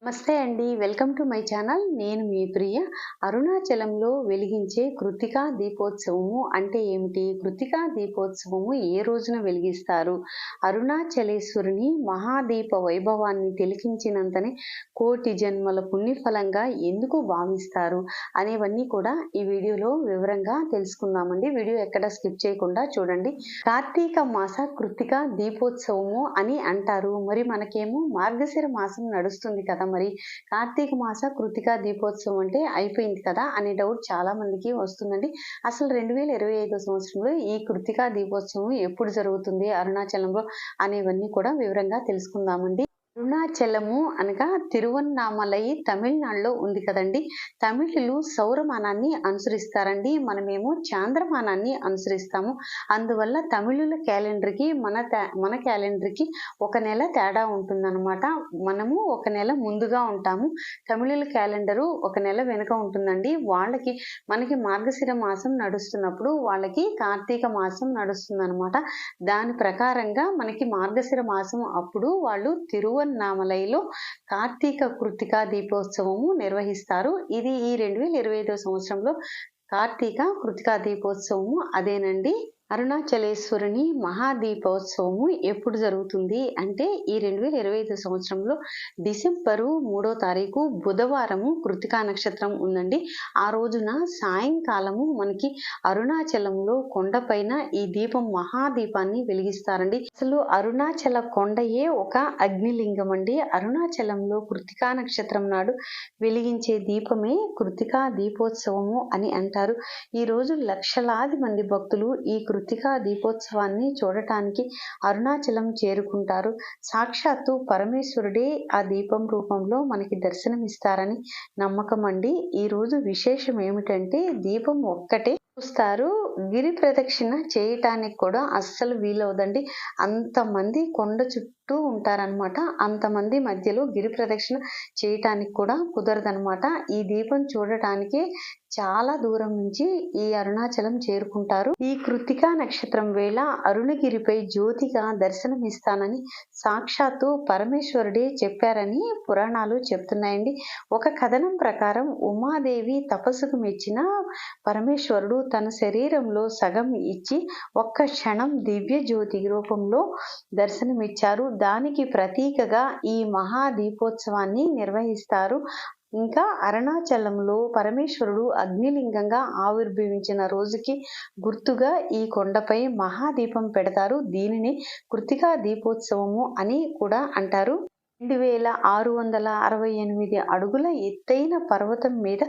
నమస్తే అండి. Welcome to my channel. నేను మీ ప్రియ. అరుణాచలంలో వెలిగించే కృత్తికా దీపోత్సవము అంటే ఏమిటి? కృత్తికా దీపోత్సవము ఏ రోజున వెలిగిస్తారు? అరుణాచలేశ్వరుని మహాదీప వైభవాన్ని తిలకించినంతనే కోటి జన్మల పుణ్యఫలంగా ఎందుకు భావిస్తారు? అనేవన్నీ కూడా ఈ వీడియోలో వివరంగా తెలుసుకుందామండి. వీడియో ఎక్కడ స్కిప్ చేయకుండా చూడండి. కార్తీక మాస కృత్తికా దీపోత్సవము అని అంటారు. మరి మనకేమో మార్గశిర మాసం నడుస్తుంది కదా! మరి కార్తీక మాస కృత్తికా దీపోత్సవం అంటే అయిపోయింది కదా అనే డౌట్ చాలా మందికి వస్తుందండి. అసలు 2025 సంవత్సరంలో ఈ కృత్తికా దీపోత్సవం ఎప్పుడు జరుగుతుంది అరుణాచలంలో అనేవన్నీ కూడా వివరంగా తెలుసుకుందామండి. అరుణాచలము అనగా తిరువన్నామలై తమిళనాడులో ఉంది కదండి. తమిళులు సౌరమానాన్ని అనుసరిస్తారండి, మనమేమో చాంద్రమానాన్ని అనుసరిస్తాము. అందువల్ల తమిళుల క్యాలెండర్కి మన క్యాలెండర్కి ఒక నెల తేడా ఉంటుందన్నమాట. మనము ఒక నెల ముందుగా ఉంటాము, తమిళుల క్యాలెండరు ఒక నెల వెనుక ఉంటుందండి. మనకి మార్గశిర మాసం నడుస్తున్నప్పుడు వాళ్ళకి కార్తీక మాసం నడుస్తుందన్నమాట. దాని ప్రకారంగా మనకి మార్గశిర మాసం అప్పుడు వాళ్ళు తిరువన్నామలైలో కార్తీక కృత్తికా దీపోత్సవము నిర్వహిస్తారు. ఇది ఈ 2025 సంవత్సరంలో కార్తీక కృత్తికా దీపోత్సవము అదేనండి. అరుణాచలేశ్వరుని మహాదీపోత్సవము ఎప్పుడు జరుగుతుంది అంటే ఈ 2025 సంవత్సరంలో డిసెంబరు 3వ తారీఖు బుధవారము కృత్తికా నక్షత్రం ఉందండి. ఆ రోజున సాయంకాలము మనకి అరుణాచలంలో కొండపైన ఈ దీపం మహాదీపాన్ని వెలిగిస్తారండి. అసలు అరుణాచల కొండయే ఒక అగ్నిలింగం అండి. అరుణాచలంలో కృత్తికా నక్షత్రం నాడు వెలిగించే దీపమే కృత్తికా దీపోత్సవము అని అంటారు. ఈ రోజు లక్షలాది మంది భక్తులు ఈ కృత్తికా దీపోత్సవాన్ని చూడటానికి అరుణాచలం చేరుకుంటారు. సాక్షాత్తు పరమేశ్వరుడే ఆ దీపం రూపంలో మనకి దర్శనమిస్తారని నమ్మకం అండి. ఈ రోజు విశేషం ఏమిటంటే దీపం ఒక్కటే చూస్తారు, గిరి ప్రదక్షిణ చేయటానికి కూడా అస్సలు వీలవదండి. అంతమంది కొండ చుట్టూ ఉంటారనమాట. అంతమంది మధ్యలో గిరి ప్రదక్షిణ చేయటానికి కూడా కుదరదనమాట. ఈ దీపం చూడటానికి చాలా దూరం నుంచి ఈ అరుణాచలం చేరుకుంటారు. ఈ కృత్తికా నక్షత్రం వేళ అరుణగిరిపై జ్యోతిగా దర్శనమిస్తానని సాక్షాత్తు పరమేశ్వరుడే చెప్పారని పురాణాలు చెప్తున్నాయండి. ఒక కథనం ప్రకారం ఉమాదేవి తపస్సుకు మెచ్చిన పరమేశ్వరుడు తన శరీరంలో సగం ఇచ్చి ఒక్క క్షణం దివ్య జ్యోతి రూపంలో దర్శనమిచ్చారు. దానికి ప్రతీకగా ఈ మహాదీపోత్సవాన్ని నిర్వహిస్తారు. ఇంకా అరుణాచలంలో పరమేశ్వరుడు అగ్నిలింగంగా ఆవిర్భవించిన రోజుకి గుర్తుగా ఈ కొండపై మహాదీపం పెడతారు. దీనిని కృత్తికా దీపోత్సవము అని కూడా అంటారు. 2668 అడుగుల ఎత్తైన పర్వతం మీద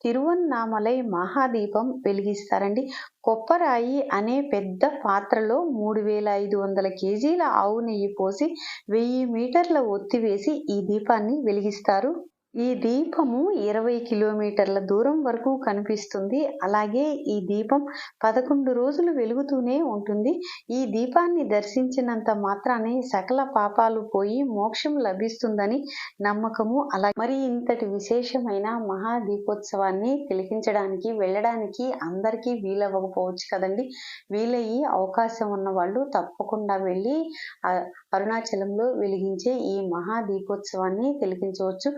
తిరువన్నామలై మహాదీపం వెలిగిస్తారండి. కొప్పరాయి అనే పెద్ద పాత్రలో 3500 కేజీల ఆవు నెయ్యి పోసి 1000 మీటర్ల ఒత్తి వేసి ఈ దీపాన్ని వెలిగిస్తారు. ఈ దీపము 20 కిలోమీటర్ల దూరం వరకు కనిపిస్తుంది. అలాగే ఈ దీపం 11 రోజులు వెలుగుతూనే ఉంటుంది. ఈ దీపాన్ని దర్శించినంత మాత్రానే సకల పాపాలు పోయి మోక్షం లభిస్తుందని నమ్మకము. అలాగే మరి ఇంతటి విశేషమైన మహాదీపోత్సవాన్ని తిలకించడానికి వెళ్ళడానికి అందరికీ వీలవ్వకపోవచ్చు కదండి. వీలయ్యి అవకాశం ఉన్న వాళ్ళు తప్పకుండా వెళ్ళి అరుణాచలంలో వెలిగించే ఈ మహాదీపోత్సవాన్ని తిలకించవచ్చు.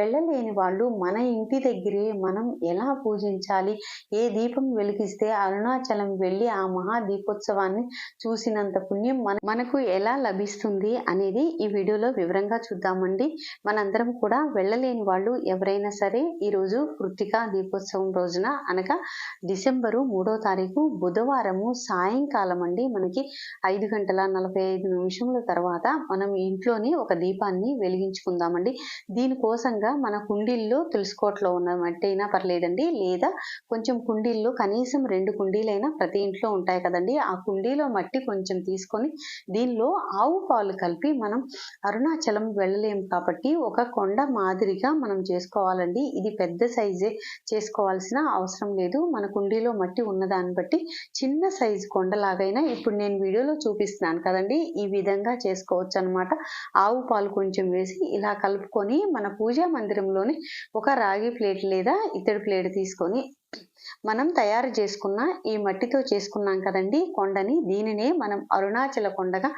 వెళ్ళలేని వాళ్ళు మన ఇంటి దగ్గరే మనం ఎలా పూజించాలి, ఏ దీపం వెలిగిస్తే అరుణాచలం వెళ్ళి ఆ మహాదీపోత్సవాన్ని చూసినంత పుణ్యం మనకు ఎలా లభిస్తుంది అనేది ఈ వీడియోలో వివరంగా చూద్దామండి. మనందరం కూడా వెళ్ళలేని వాళ్ళు ఎవరైనా సరే ఈరోజు కృత్తికా దీపోత్సవం రోజున అనగా డిసెంబరు 3వ తారీఖు బుధవారము సాయంకాలం అండి మనకి 5:45 తర్వాత మనం ఇంట్లోనే ఒక దీపాన్ని వెలిగించుకుందామండి. దీనికోసంగా మన కుండీల్లో తులసికోటలో ఉన్న మట్టి అయినా పర్లేదండి, లేదా కొంచెం కుండీల్లో కనీసం 2 కుండీలైనా ప్రతి ఇంట్లో ఉంటాయి కదండి. ఆ కుండీలో మట్టి కొంచెం తీసుకొని దీనిలో ఆవు పాలు కలిపి మనం అరుణాచలం వెళ్ళలేము కాబట్టి ఒక కొండ మాదిరిగా మనం చేసుకోవాలండి. ఇది పెద్ద సైజే చేసుకోవాల్సిన అవసరం లేదు. మన కుండీలో మట్టి ఉన్నదాన్ని బట్టి చిన్న సైజు కొండలాగైనా ఇప్పుడు నేను వీడియోలో చూపిస్తున్నాను కదండి, ఈ విధంగా చేసుకోవచ్చు అనమాట. ఆవు పాలు కొంచెం వేసి ఇలా కలుపుకొని మన పూజా మందిరంలోని ఒక రాగి ప్లేట్ లేదా ఇత్తడి ప్లేట్ తీసుకొని మనం తయారు చేసుకున్న ఈ మట్టితో చేసుకున్నాం కదండి కొండని, దీనినే మనం అరుణాచల కొండగా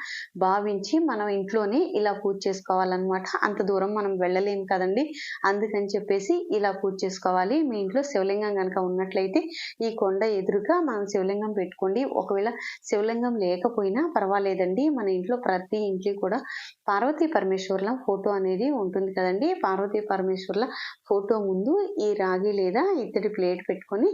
భావించి మనం ఇంట్లోనే ఇలా పూజ చేసుకోవాలన్నమాట. అంత దూరం మనం వెళ్ళలేము కదండి, అందుకని చెప్పేసి ఇలా పూజ చేసుకోవాలి. మీ ఇంట్లో శివలింగం కనుక ఉన్నట్లయితే ఈ కొండ ఎదురుగా మనం శివలింగం పెట్టుకోండి. ఒకవేళ శివలింగం లేకపోయినా పర్వాలేదండి, మన ఇంట్లో ప్రతి ఇంట్లో కూడా పార్వతీ పరమేశ్వర్ల ఫోటో అనేది ఉంటుంది కదండి. పార్వతీ పరమేశ్వర్ల ఫోటో ముందు ఈ రాగి లేదా ఇత్తడి ప్లేట్ పెట్టుకొని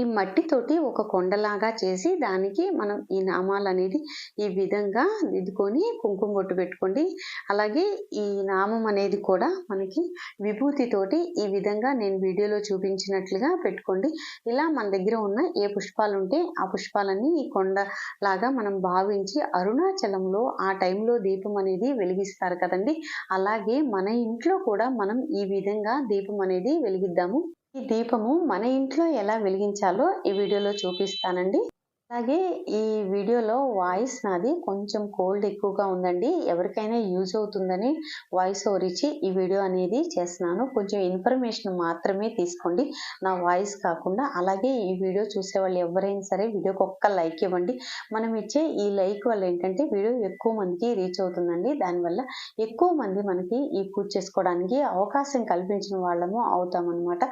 ఈ మట్టితోటి ఒక కొండలాగా చేసి దానికి మనం ఈ నామాలు అనేది ఈ విధంగా దిద్దుకొని కుంకుమ బొట్టు పెట్టుకోండి. అలాగే ఈ నామం అనేది కూడా మనకి విభూతితోటి ఈ విధంగా నేను వీడియోలో చూపించినట్లుగా పెట్టుకోండి. ఇలా మన దగ్గర ఉన్న ఏ పుష్పాలు ఉంటే ఆ పుష్పాలన్నీ ఈ కొండలాగా మనం భావించి అరుణాచలంలో ఆ టైంలో దీపం అనేది వెలిగిస్తారు కదండి, అలాగే మన ఇంట్లో కూడా మనం ఈ విధంగా దీపం అనేది వెలిగిద్దాము. ఈ దీపము మన ఇంట్లో ఎలా వెలిగించాలో ఈ వీడియోలో చూపిస్తానండి. అలాగే ఈ వీడియోలో వాయిస్ నాది కొంచెం కోల్డ్ ఎక్కువగా ఉందండి. ఎవరికైనా యూజ్ అవుతుందని వాయిస్ ఓవర్ ఇచ్చి ఈ వీడియో అనేది చేస్తున్నాను. కొంచెం ఇన్ఫర్మేషన్ మాత్రమే తీసుకోండి, నా వాయిస్ కాకుండా. అలాగే ఈ వీడియో చూసే వాళ్ళు ఎవరైనా సరే వీడియోకి ఒక్క లైక్ ఇవ్వండి. మనం ఇచ్చే ఈ లైక్ వల్ల ఏంటంటే వీడియో ఎక్కువ మందికి రీచ్ అవుతుందండి. దానివల్ల ఎక్కువ మంది మనకి ఈ పూజ చేసుకోవడానికి అవకాశం కల్పించిన వాళ్ళము అవుతామన్నమాట.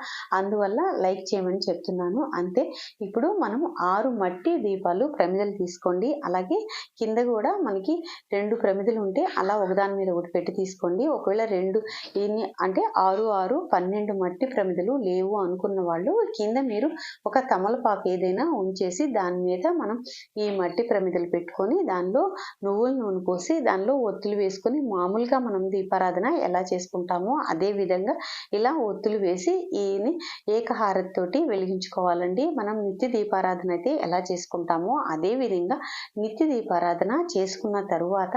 అందువల్ల లైక్ చేయమని చెప్తున్నాను అంతే. ఇప్పుడు మనం 6 మట్టి దీపాలు ప్రమిదలు తీసుకోండి. అలాగే కింద కూడా మనకి 2 ప్రమిదలు ఉంటే అలా ఒకదాని మీద ఒకటి పెట్టి తీసుకోండి. ఒకవేళ 2 అంటే 6, 6, 12 మట్టి ప్రమిదలు లేవు అనుకున్న వాళ్ళు కింద మీరు ఒక తమలపాకు ఏదైనా ఉంచేసి దాని మీద మనం ఈ మట్టి ప్రమిదలు పెట్టుకొని దానిలో నువ్వుల నూనె పోసి దానిలో ఒత్తులు వేసుకొని మామూలుగా మనం దీపారాధన ఎలా చేసుకుంటామో అదే విధంగా ఇలా ఒత్తులు వేసి ఈయన్ని ఏకహారతితోటి వెలిగించుకోవాలండి. మనం నిత్య దీపారాధన అయితే ఎలా చేసుకుంటామో అదే విధంగా నిత్య దీపారాధన చేసుకున్న తరువాత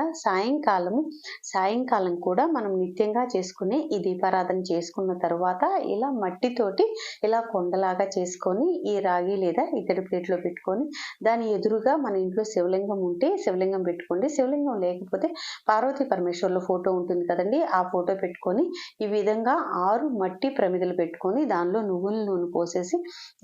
సాయంకాలం కూడా మనం నిత్యంగా చేసుకునే ఈ దీపారాధన చేసుకున్న తరువాత ఇలా మట్టితోటి ఇలా కొండలాగా చేసుకొని ఈ రాగి లేదా ఇతడి ప్లేట్లో పెట్టుకొని దాని ఎదురుగా మన ఇంట్లో శివలింగం ఉంటే శివలింగం పెట్టుకోండి. శివలింగం లేకపోతే పార్వతీ పరమేశ్వర్ల ఫోటో ఉంటుంది కదండి, ఆ ఫోటో పెట్టుకొని ఈ విధంగా 6 మట్టి ప్రమిదలు పెట్టుకొని దానిలో నువ్వుల నూనె పోసేసి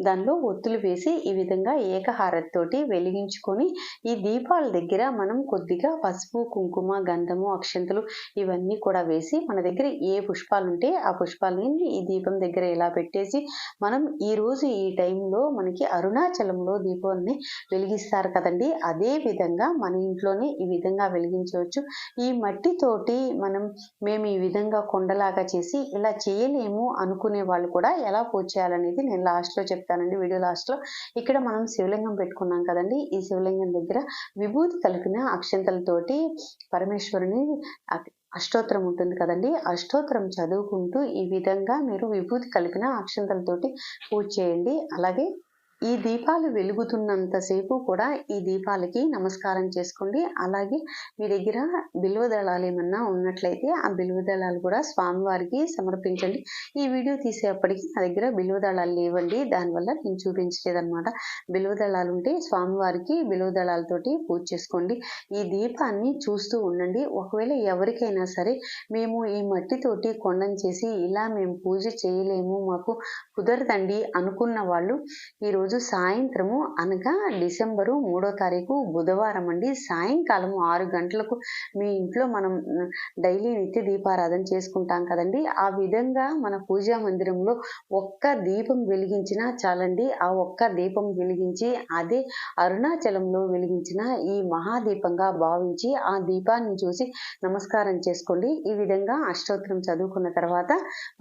దానిలో ఒత్తులు వేసి ఈ విధంగా ఏకహారతితోటి వెలిగించుకొని ఈ దీపాల దగ్గర మనం కొద్దిగా పసుపు, కుంకుమ, గంధము, అక్షంతలు ఇవన్నీ కూడా వేసి మన దగ్గర ఏ పుష్పాలు ఉంటే ఆ పుష్పాలని ఈ దీపం దగ్గర ఇలా పెట్టేసి మనం ఈ రోజు ఈ టైంలో మనకి అరుణాచలంలో దీపాన్ని వెలిగిస్తారు కదండి, అదే విధంగా మన ఇంట్లోనే ఈ విధంగా వెలిగించవచ్చు. ఈ మట్టితోటి మేము ఈ విధంగా కొండలాగా చేసి ఇలా చేయలేము అనుకునే వాళ్ళు కూడా ఎలా పూజ చేయాలనేది నేను లాస్ట్లో చెప్తానండి, వీడియో లాస్ట్లో. ఇక్కడ మనం శివలింగం పెట్టుకున్నాం కదండి, ఈ శివలింగం దగ్గర విభూతి కలిపిన అక్షంతలతోటి పరమేశ్వరుని అష్టోత్తరం ఉంటుంది కదండి, అష్టోత్తరం చదువుకుంటూ ఈ విధంగా మీరు విభూతి కలిపిన అక్షంతలతోటి పూజ చేయండి. అలాగే ఈ దీపాలు వెలుగుతున్నంతసేపు కూడా ఈ దీపాలకి నమస్కారం చేసుకోండి. అలాగే మీ దగ్గర బిల్వదళాలు ఏమన్నా ఉన్నట్లయితే ఆ బిల్వదళాలు కూడా స్వామివారికి సమర్పించండి. ఈ వీడియో తీసేపటికి నా దగ్గర బిల్వదళాలు లేవండి, దానివల్ల నేను చూపించలేదన్నమాట. బిల్వదళాలు ఉంటే స్వామివారికి బిల్వదళాలతోటి పూజ చేసుకోండి. ఈ దీపాన్ని చూస్తూ ఉండండి. ఒకవేళ ఎవరికైనా సరే మేము ఈ మట్టితోటి కొండను చేసి ఇలా మేము పూజ చేయలేము, మాకు కుదరదండి అనుకున్న వాళ్ళు ఈరోజు సాయంత్రము అనగా డిసెంబరు 3వ తారీఖు బుధవారం అండి, సాయంకాలం 6 గంటలకు మీ ఇంట్లో మనం డైలీ నిత్య దీపారాధన చేసుకుంటాం కదండి, ఆ విధంగా మన పూజా మందిరంలో ఒక్క దీపం వెలిగించినా చాలండి. ఆ ఒక్క దీపం వెలిగించి అదే అరుణాచలంలో వెలిగించిన ఈ మహాదీపంగా భావించి ఆ దీపాన్ని చూసి నమస్కారం చేసుకోండి. ఈ విధంగా అష్టోత్తరం చదువుకున్న తర్వాత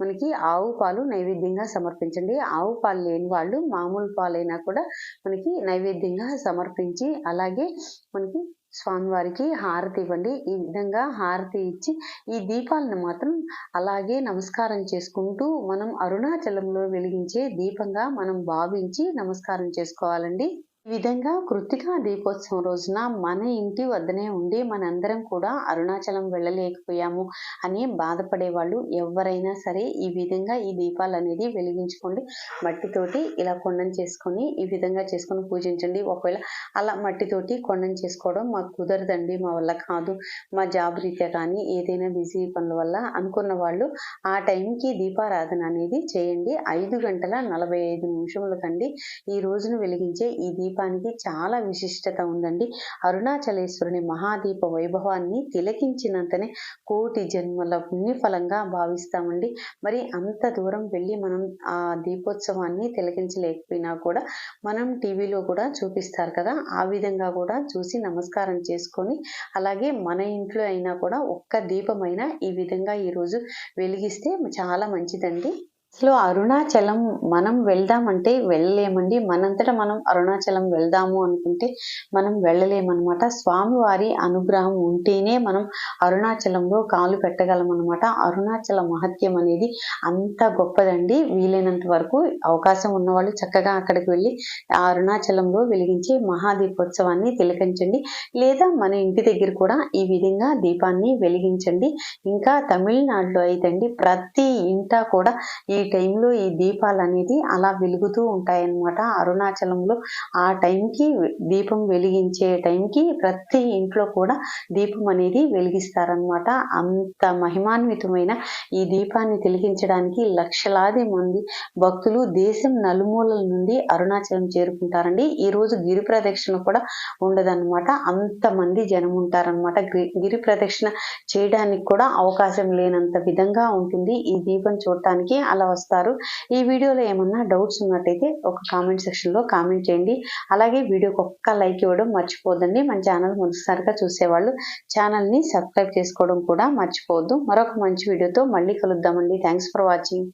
మనకి ఆవు పాలు నైవేద్యంగా సమర్పించండి. ఆవు పాలు లేని వాళ్ళు మామూలు పాలైనా కూడా మనకి నైవేద్యంగా సమర్పించి అలాగే మనకి స్వామివారికి హారతి ఇవ్వండి. ఈ విధంగా హారతి ఇచ్చి ఈ దీపాలను మాత్రం అలాగే నమస్కారం చేసుకుంటూ మనం అరుణాచలంలో వెలిగించే దీపంగా మనం భావించి నమస్కారం చేసుకోవాలండి. ఈ విధంగా కృత్తికా దీపోత్సవం రోజున మన ఇంటి వద్దనే ఉండి మనందరం కూడా అరుణాచలం వెళ్ళలేకపోయాము అని బాధపడే వాళ్ళు ఎవరైనా సరే ఈ విధంగా ఈ దీపాలు అనేది వెలిగించుకోండి. మట్టితోటి ఇలా కొండను చేసుకొని ఈ విధంగా చేసుకొని పూజించండి. ఒకవేళ అలా మట్టితోటి కొండను చేసుకోవడం మాకు కుదరదండి, మా వల్ల కాదు, మా జాబ్ రీత్యా కానీ ఏదైనా బిజీ పనుల వల్ల అనుకున్న వాళ్ళు ఆ టైంకి దీపారాధన అనేది చేయండి. 5 గంటల 45 నిమిషముల కండి ఈ రోజును వెలిగించే ఈ దీపానికి చాలా విశిష్టత ఉందండి. అరుణాచలేశ్వరుని మహాదీప వైభవాన్ని తిలకించినంతనే కోటి జన్మల పుణ్యఫలంగా భావిస్తామండి. మరి అంత దూరం వెళ్ళి మనం ఆ దీపోత్సవాన్ని తిలకించలేకపోయినా కూడా మనం టీవీలో కూడా చూపిస్తారు కదా, ఆ విధంగా కూడా చూసి నమస్కారం చేసుకొని అలాగే మన ఇంట్లో అయినా కూడా ఒక్క దీపమైనా ఈ విధంగా ఈరోజు వెలిగిస్తే చాలా మంచిదండి. అసలు అరుణాచలం మనం వెళ్దామంటే వెళ్ళలేమండి. మనంతటా మనం అరుణాచలం వెళ్దాము అనుకుంటే మనం వెళ్ళలేమన్నమాట. స్వామివారి అనుగ్రహం ఉంటేనే మనం అరుణాచలంలో కాలు పెట్టగలమన్నమాట. అరుణాచల మహత్యం అనేది అంత గొప్పదండి. వీలైనంత వరకు అవకాశం ఉన్నవాళ్ళు చక్కగా అక్కడికి వెళ్ళి ఆ అరుణాచలంలో వెలిగించే మహాదీపోత్సవాన్ని తిలకించండి. లేదా మన ఇంటి దగ్గర కూడా ఈ విధంగా దీపాన్ని వెలిగించండి. ఇంకా తమిళనాడులో అయితే అండి ప్రతి ఇంట కూడా ఈ టైంలో ఈ దీపాలు అనేది అలా వెలుగుతూ ఉంటాయన్నమాట. అరుణాచలంలో ఆ టైంకి దీపం వెలిగించే టైంకి ప్రతి ఇంట్లో కూడా దీపం అనేది వెలిగిస్తారనమాట. అంత మహిమాన్వితమైన ఈ దీపాన్ని వెలిగించడానికి లక్షలాది మంది భక్తులు దేశం నలుమూలల నుండి అరుణాచలం చేరుకుంటారండి. ఈ రోజు గిరి ప్రదక్షిణ కూడా ఉండదన్నమాట. అంతమంది జనం ఉంటారనమాట. గిరి ప్రదక్షిణ చేయడానికి కూడా అవకాశం లేనంత విధంగా ఉంటుంది ఈ దీపం చూడటానికి. అలా వస్తారు. ఈ వీడియోలో ఏమన్నా డౌట్స్ ఉన్నట్టయితే ఒక కామెంట్ సెక్షన్ లో కామెంట్ చేయండి. అలాగే వీడియోకి ఒక్క లైక్ ఇవ్వడం మర్చిపోద్దండి. మన ఛానల్ మొదటిసారిగా చూసేవాళ్ళు ఛానల్ ని సబ్స్క్రైబ్ చేసుకోవడం కూడా మర్చిపోవద్దు. మరొక మంచి వీడియోతో మళ్ళీ కలుద్దామండి. Thanks for watching.